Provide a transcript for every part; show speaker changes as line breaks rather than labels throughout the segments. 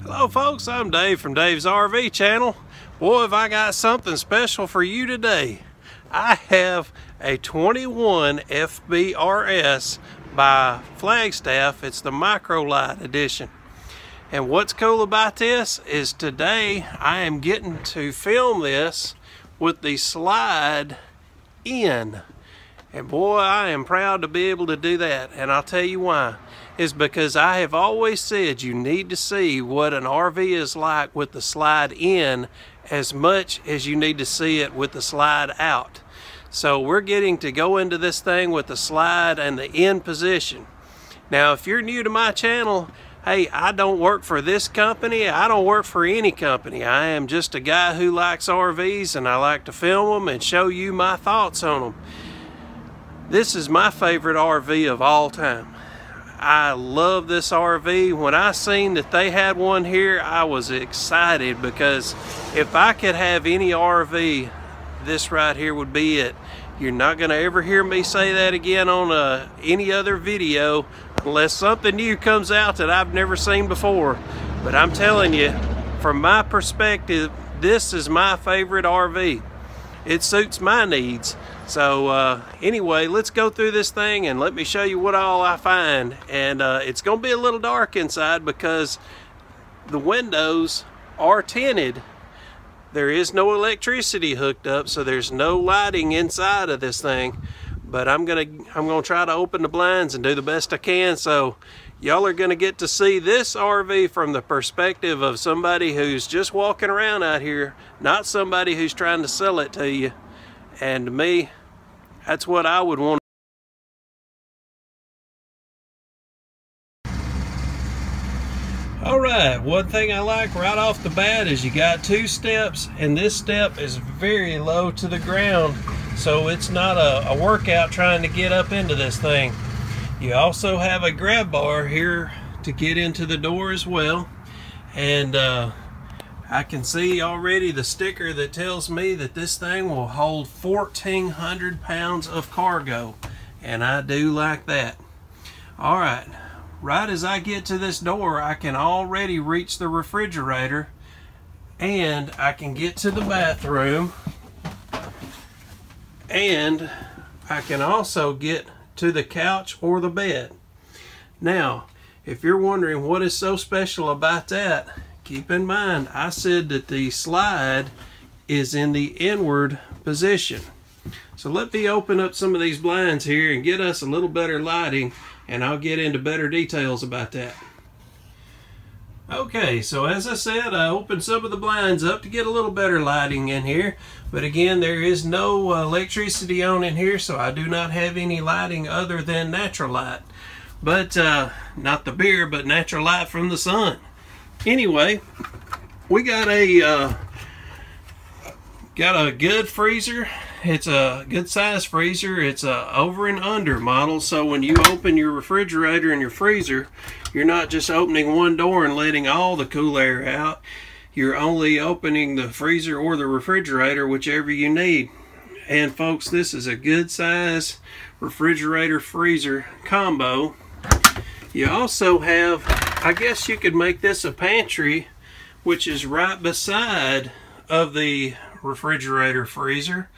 Hello folks, I'm Dave from Dave's RV channel. Boy, have I got something special for you today. I have a 21 FBRS by Flagstaff. It's the Micro Lite edition. And what's cool about this is today I am getting to film this with the slide in. And boy, I am proud to be able to do that. And I'll tell you why. Is because I have always said you need to see what an RV is like with the slide in as much as you need to see it with the slide out. So we're getting to go into this thing with the slide and the in position. Now if you're new to my channel, hey, I don't work for this company. I don't work for any company. I am just a guy who likes RVs, and I like to film them and show you my thoughts on them. This is my favorite RV of all time. I love this RV. When I seen that they had one here, I was excited, because if I could have any RV, this right here would be it. You're not going to ever hear me say that again on any other video unless something new comes out that I've never seen before. But I'm telling you, from my perspective, this is my favorite RV. It suits my needs. So anyway, let's go through this thing and let me show you what all I find. And it's going to be a little dark inside because the windows are tinted. There is no electricity hooked up, so there's no lighting inside of this thing. But I'm gonna try to open the blinds and do the best I can. So y'all are gonna get to see this RV from the perspective of somebody who's just walking around out here, not somebody who's trying to sell it to you. And to me, that's what I would want. Alright, one thing I like right off the bat is you got two steps, and this step is very low to the ground, so it's not a workout trying to get up into this thing. You also have a grab bar here to get into the door as well, and I can see already the sticker that tells me that this thing will hold 1,400 pounds of cargo, and I do like that. Alright, right as I get to this door, I can already reach the refrigerator, and I can get to the bathroom, and I can also get to the couch or the bed. Now, if you're wondering what is so special about that, keep in mind, I said that the slide is in the inward position. So let me open up some of these blinds here and get us a little better lighting, and I'll get into better details about that. Okay, so as I said, I opened some of the blinds up to get a little better lighting in here. But again, there is no electricity on in here, so I do not have any lighting other than natural light. But, not the beer, but natural light from the sun. Anyway, we got a good freezer. It's a good size freezer. It's a over and under model, so when you open your refrigerator and your freezer, you're not just opening one door and letting all the cool air out. You're only opening the freezer or the refrigerator, whichever you need. And folks, this is a good size refrigerator freezer combo. You also have, I guess you could make this a pantry, which is right beside of the refrigerator freezer.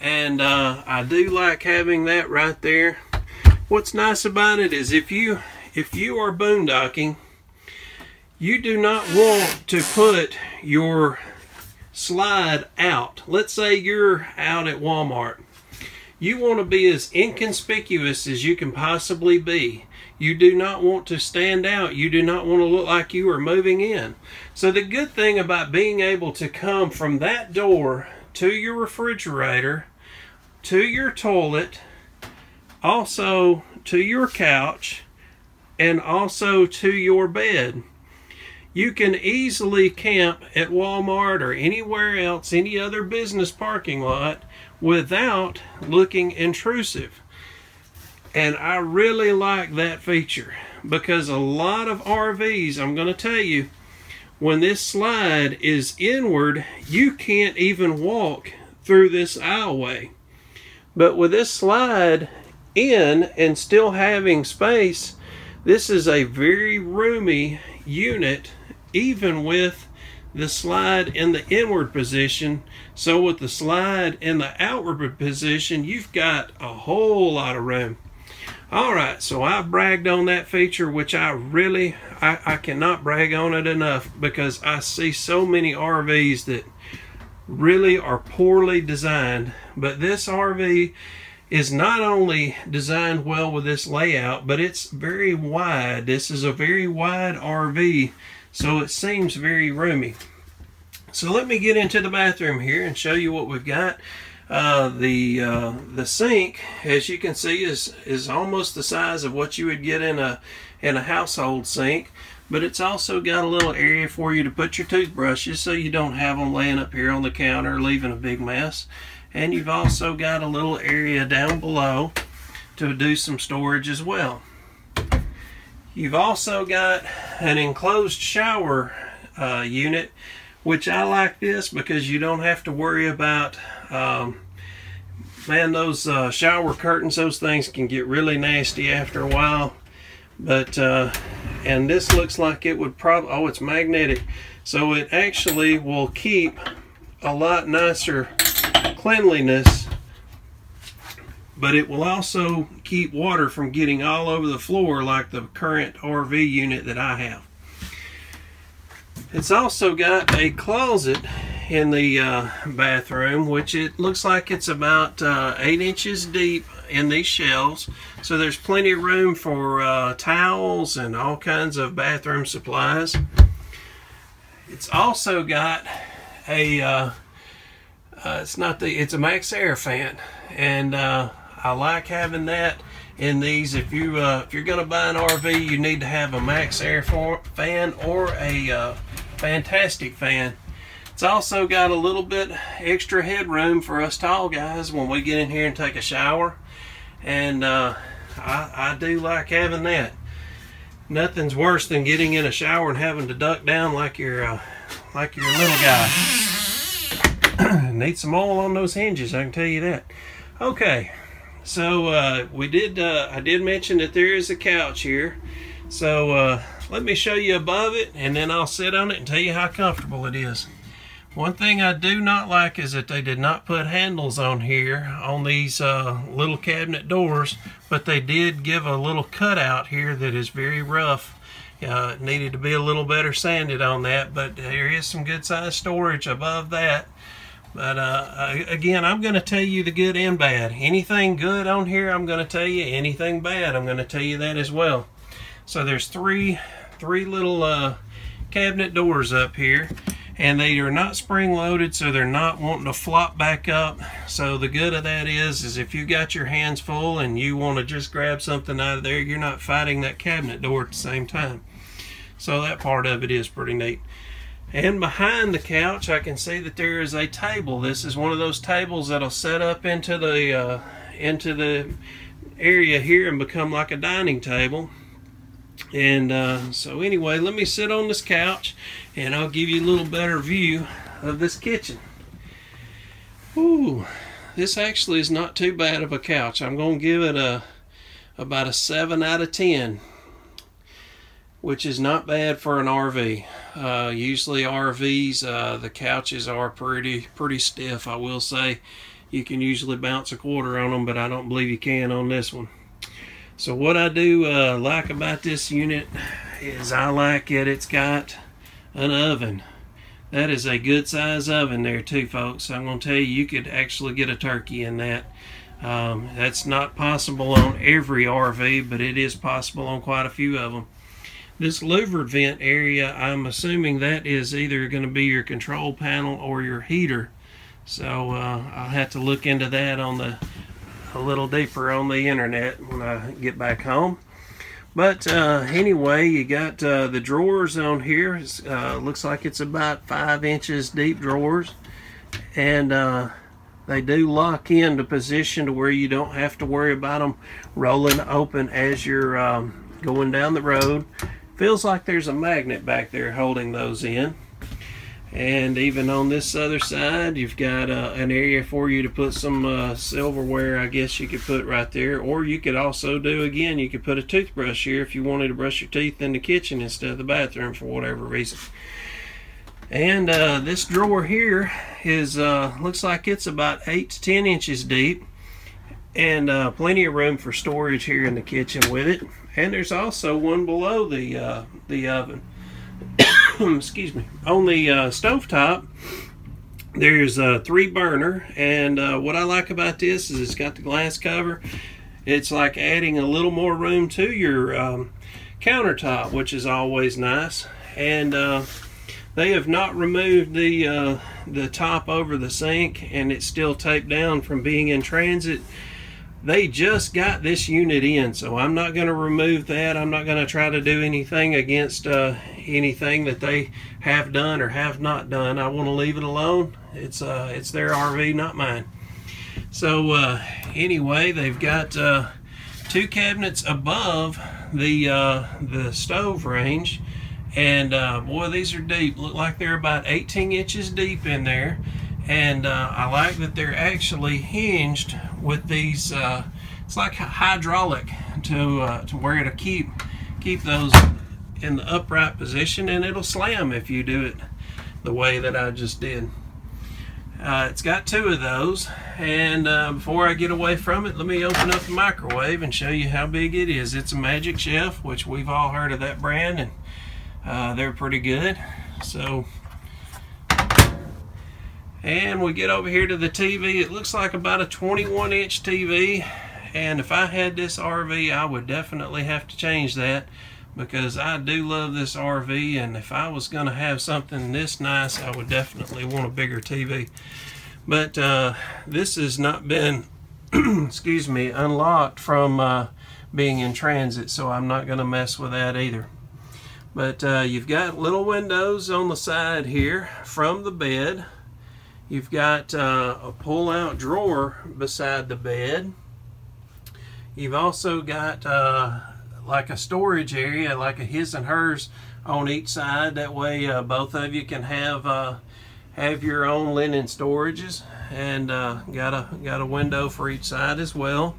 And I do like having that right there. What's nice about it is if you are boondocking, you do not want to put your slide out. Let's say you're out at Walmart. You want to be as inconspicuous as you can possibly be. You do not want to stand out. You do not want to look like you are moving in. So the good thing about being able to come from that door to your refrigerator, to your toilet, also to your couch, and also to your bed. You can easily camp at Walmart or anywhere else, any other business parking lot, without looking intrusive. And I really like that feature, because a lot of RVs, I'm going to tell you, when this slide is inward, you can't even walk through this aisleway. But with this slide in and still having space, this is a very roomy unit even with the slide in the inward position. So with the slide in the outward position, you've got a whole lot of room. Alright, so I bragged on that feature, which I cannot brag on it enough, because I see so many RVs that really are poorly designed. But this RV is not only designed well with this layout, but it's very wide. This is a very wide RV, so it seems very roomy. So let me get into the bathroom here and show you what we've got. The sink, as you can see, is almost the size of what you would get in a household sink, but it's also got a little area for you to put your toothbrushes so you don't have them laying up here on the counter leaving a big mess. And you've also got a little area down below to do some storage as well. You've also got an enclosed shower unit, which I like this because you don't have to worry about, man, those shower curtains, those things can get really nasty after a while. But and this looks like it would probably, oh, it's magnetic, so it actually will keep a lot nicer cleanliness, but it will also keep water from getting all over the floor like the current RV unit that I have. It's also got a closet in the bathroom, which it looks like it's about 8 inches deep in these shelves, so there's plenty of room for towels and all kinds of bathroom supplies. It's also got a it's a Maxxair Fan, and I like having that in these. If you're going to buy an RV, you need to have a Maxxair fan or a Fantastic fan. It's also got a little bit extra headroom for us tall guys when we get in here and take a shower, and I do like having that. Nothing's worse than getting in a shower and having to duck down like you're a little guy. Need some oil on those hinges, I can tell you that. Okay, so I did mention that there is a couch here, so let me show you above it, and then I'll sit on it and tell you how comfortable it is. One thing I do not like is that they did not put handles on here on these little cabinet doors, but they did give a little cutout here that is very rough. It needed to be a little better sanded on that, but there is some good size storage above that. But again, I'm going to tell you the good and bad. Anything good on here, I'm going to tell you. Anything bad, I'm going to tell you that as well. So there's three little cabinet doors up here, and they are not spring loaded, so they're not wanting to flop back up. So the good of that is if you got your hands full and you want to just grab something out of there, you're not fighting that cabinet door at the same time. So that part of it is pretty neat. And behind the couch, I can see that there is a table. This is one of those tables that'll set up into the area here and become like a dining table. And so anyway, let me sit on this couch and I'll give you a little better view of this kitchen. Ooh, this actually is not too bad of a couch. I'm going to give it about a 7 out of 10. Which is not bad for an RV. Usually RVs, the couches are pretty stiff, I will say. You can usually bounce a quarter on them, but I don't believe you can on this one. So what I do like about this unit is I like it. It's got an oven. That is a good size oven there too, folks. I'm going to tell you, you could actually get a turkey in that. That's not possible on every RV, but it is possible on quite a few of them. This louvered vent area, I'm assuming that is either going to be your control panel or your heater. So I'll have to look into that a little deeper on the internet when I get back home. But anyway, you got the drawers on here. Looks like it's about 5 inches deep drawers, and they do lock into position to where you don't have to worry about them rolling open as you're going down the road. Feels like there's a magnet back there holding those in. And even on this other side, you've got an area for you to put some silverware, I guess you could put right there. Or you could also do, again, you could put a toothbrush here if you wanted to brush your teeth in the kitchen instead of the bathroom for whatever reason. And this drawer here is looks like it's about 8 to 10 inches deep, and plenty of room for storage here in the kitchen with it. And there's also one below the oven. Excuse me. On the stovetop, there's a 3-burner, and what I like about this is it's got the glass cover. It's like adding a little more room to your countertop, which is always nice. And they have not removed the top over the sink, and it's still taped down from being in transit. They just got this unit in, so I'm not going to remove that. I'm not going to try to do anything against anything that they have done or have not done. I want to leave it alone. It's their RV, not mine. So anyway, they've got 2 cabinets above the stove range, and boy, these are deep. Look like they're about 18 inches deep in there. And I like that they're actually hinged with these. It's like hydraulic to where it'll keep those in the upright position, and it'll slam if you do it the way that I just did. It's got 2 of those, and before I get away from it, let me open up the microwave and show you how big it is. It's a Magic Chef, which we've all heard of that brand, and they're pretty good. So. And we get over here to the TV. It looks like about a 21-inch TV. And if I had this RV, I would definitely have to change that, because I do love this RV. And if I was going to have something this nice, I would definitely want a bigger TV. But this has not been, excuse me, unlocked from being in transit, so I'm not going to mess with that either. But you've got little windows on the side here from the bed. You've got a pull-out drawer beside the bed. You've also got like a storage area, like a his and hers on each side. That way both of you can have your own linen storages, and got a window for each side as well.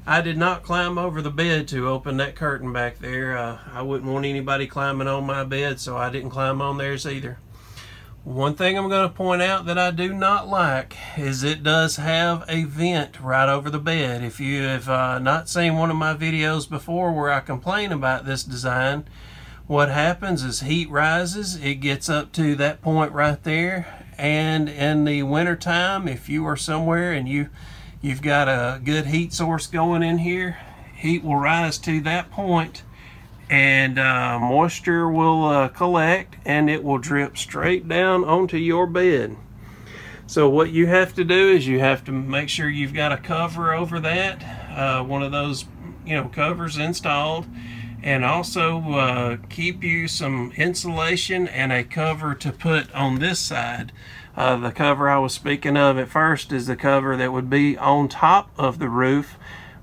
I did not climb over the bed to open that curtain back there. I wouldn't want anybody climbing on my bed, so I didn't climb on theirs either. One thing I'm going to point out that I do not like is it does have a vent right over the bed. If you have not seen one of my videos before where I complain about this design, what happens is heat rises. It gets up to that point right there, and in the winter time, if you are somewhere and you've got a good heat source going in here, heat will rise to that point, and moisture will collect, and it will drip straight down onto your bed. So what you have to do is you have to make sure you've got a cover over that, one of those covers installed, and also keep you some insulation and a cover to put on this side. The cover I was speaking of at first is the cover that would be on top of the roof,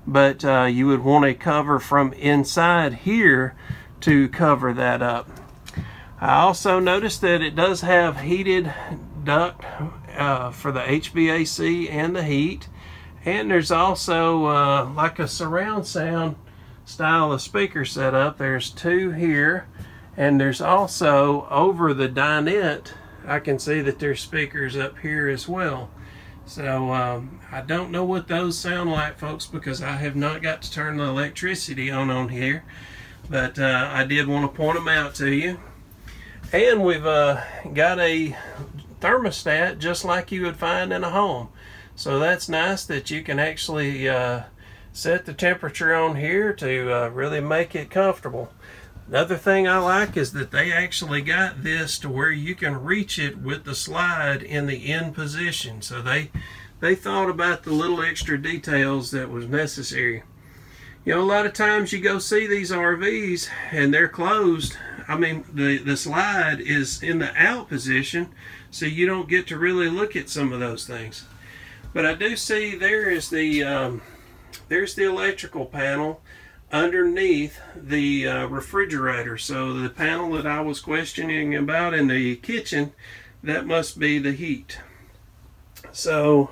but you would want a cover from inside here to cover that up. I also noticed that it does have heated duct for the HVAC and the heat, and there's also like a surround sound style of speaker setup. There's 2 here, and there's also over the dinette, I can see that there's speakers up here as well. So I don't know what those sound like, folks, because I have not got to turn the electricity on here, but I did want to point them out to you. And we've got a thermostat just like you would find in a home. So that's nice that you can actually set the temperature on here to really make it comfortable. Another thing I like is that they actually got this to where you can reach it with the slide in the end position. So they thought about the little extra details that was necessary. A lot of times you go see these RVs and they're closed. I mean, the slide is in the out position, so you don't get to really look at some of those things. But I do see there's the electrical panel underneath the refrigerator. So the panel that I was questioning about in the kitchen, that must be the heat. So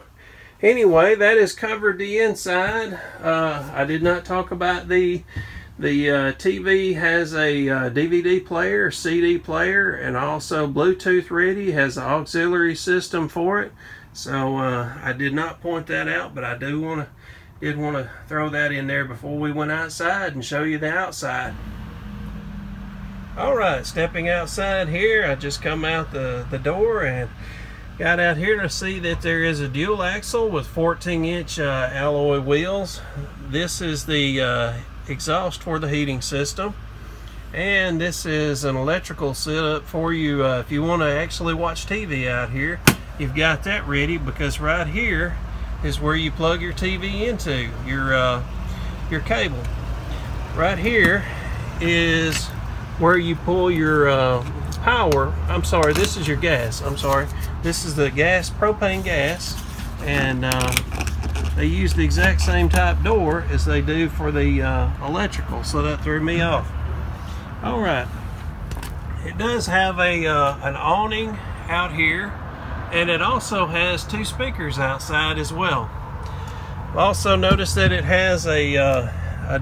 anyway, that has covered the inside. I did not talk about the TV has a DVD player, CD player, and also Bluetooth ready, has an auxiliary system for it. So I did not point that out, but I did want to throw that in there before we went outside and show you the outside. Alright, stepping outside here, I just come out the door and got out here to see that there is a dual axle with 14-inch alloy wheels. This is the exhaust for the heating system, and this is an electrical setup for you if you want to actually watch TV out here. You've got that ready, because right here is where you plug your TV into your cable. Right here is where you pull your power. I'm sorry, this is your gas. I'm sorry, this is the gas, propane gas, and they use the exact same type door as they do for the electrical, so that threw me off. All right, it does have an awning out here, and it also has 2 speakers outside as well. Also notice that it has a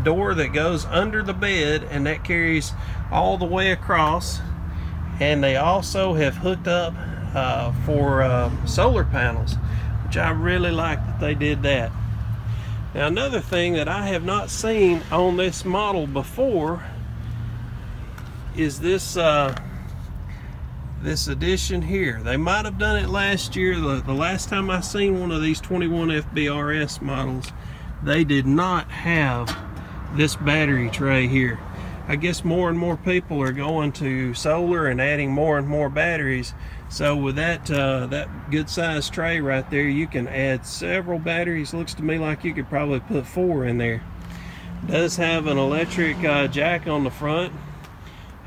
door that goes under the bed, and that carries all the way across, and they also have hooked up for solar panels, which I really like that they did that. Now, another thing that I have not seen on this model before is this this addition here. They might have done it last year. The last time I seen one of these 21 FBRS models, they did not have this battery tray here. I guess more and more people are going to solar and adding more and more batteries. So with that that good sized tray right there, you can add several batteries. Looks to me like you could probably put 4 in there. Does have an electric jack on the front.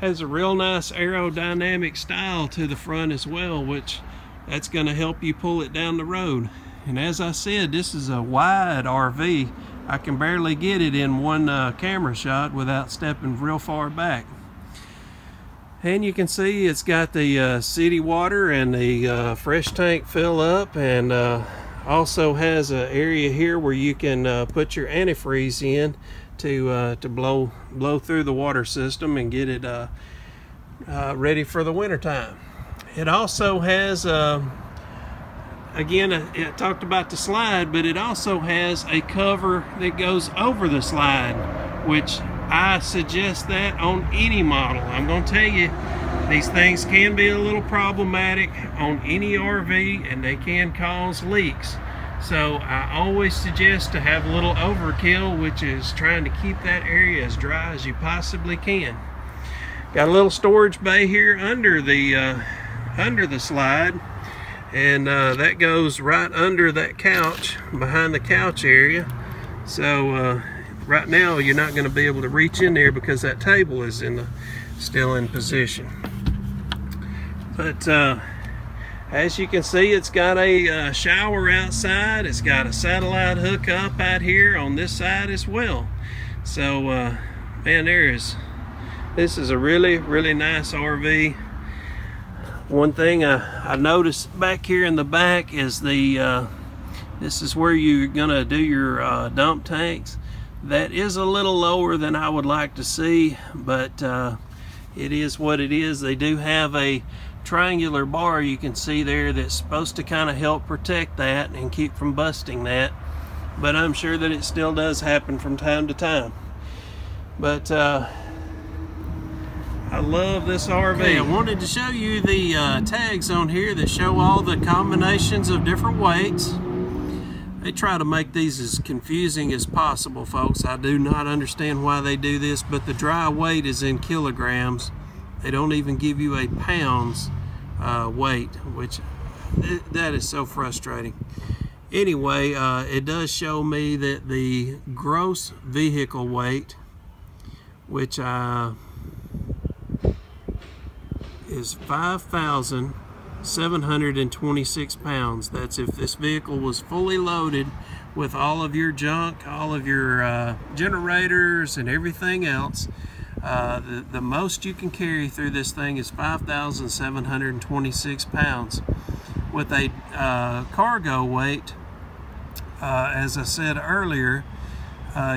Has a real nice aerodynamic style to the front as well, which that's going to help you pull it down the road. And as I said, this is a wide RV. I can barely get it in one camera shot without stepping real far back. And you can see it's got the city water and the fresh tank fill up, and also has an area here where you can put your antifreeze in to blow through the water system and get it ready for the winter time. It also has again, I talked about the slide, but it also has a cover that goes over the slide, which I suggest that on any model. I'm going to tell you, these things can be a little problematic on any RV, and they can cause leaks. So I always suggest to have a little overkill, which is trying to keep that area as dry as you possibly can. Got a little storage bay here under the slide, and that goes right under that couch, behind the couch area. So right now you're not going to be able to reach in there because that table is still in position. But as you can see, it's got a shower outside. It's got a satellite hookup out here on this side as well. So man, this is a really nice RV. One thing I noticed back here in the back is this is where you're gonna do your dump tanks. That is a little lower than I would like to see, but it is what it is. They do have a triangular bar you can see there that's supposed to kind of help protect that and keep from busting that, but I'm sure that it still does happen from time to time. But I love this RV. Okay, I wanted to show you the tags on here that show all the combinations of different weights. They try to make these as confusing as possible, folks. I do not understand why they do this, but the dry weight is in kilograms. They don't even give you a pound's weight, which that is so frustrating. Anyway, it does show me that the gross vehicle weight, which is 5,726 pounds. That's if this vehicle was fully loaded with all of your junk, all of your generators and everything else. The most you can carry through this thing is 5,726 pounds. With a cargo weight, as I said earlier,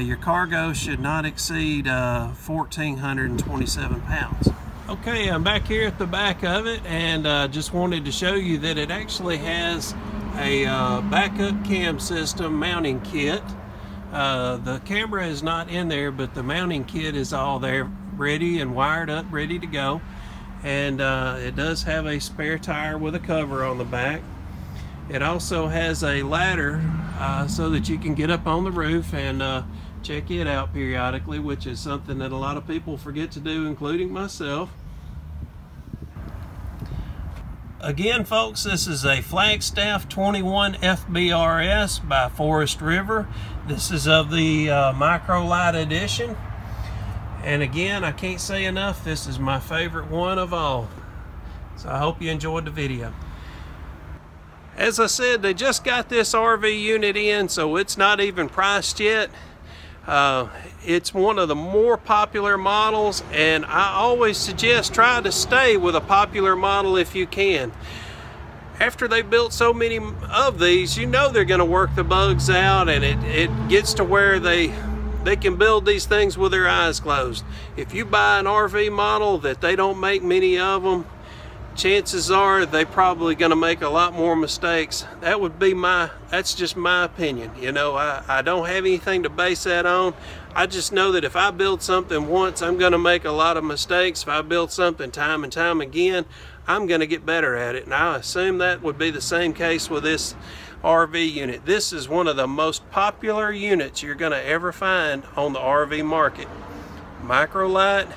your cargo should not exceed 1,427 pounds. Okay, I'm back here at the back of it, and just wanted to show you that it actually has a backup cam system mounting kit. The camera is not in there, but the mounting kit is all there, ready and wired up, ready to go. And it does have a spare tire with a cover on the back. It also has a ladder so that you can get up on the roof and check it out periodically, which is something that a lot of people forget to do, including myself. Again, folks, this is a Flagstaff 21 FBRS by Forest River. This is of the Micro Lite edition. And again, I can't say enough, this is my favorite one of all. So I hope you enjoyed the video. As I said, they just got this RV unit in, so it's not even priced yet. It's one of the more popular models, and I always suggest try to stay with a popular model if you can. After they built so many of these, you know they're going to work the bugs out, and it gets to where they can build these things with their eyes closed. If you buy an RV model that they don't make many of them, chances are they're probably going to make a lot more mistakes. That's just my opinion. You know, I don't have anything to base that on. I just know that if I build something once, I'm going to make a lot of mistakes. If I build something time and time again, I'm going to get better at it. And I assume that would be the same case with this RV unit. This is one of the most popular units you're going to ever find on the RV market. Micro Lite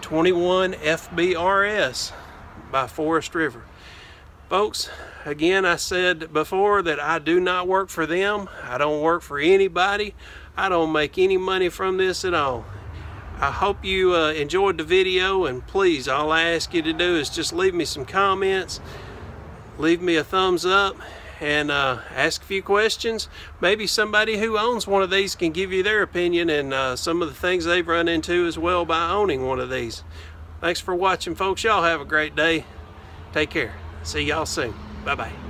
21 FBRS by Forest River. Folks, again, I said before that I do not work for them. I don't work for anybody. I don't make any money from this at all. I hope you enjoyed the video, and please, all I ask you to do is just leave me some comments, leave me a thumbs up, and ask a few questions. Maybe somebody who owns one of these can give you their opinion and some of the things they've run into as well by owning one of these. Thanks for watching, folks. Y'all have a great day. Take care. See y'all soon. Bye-bye.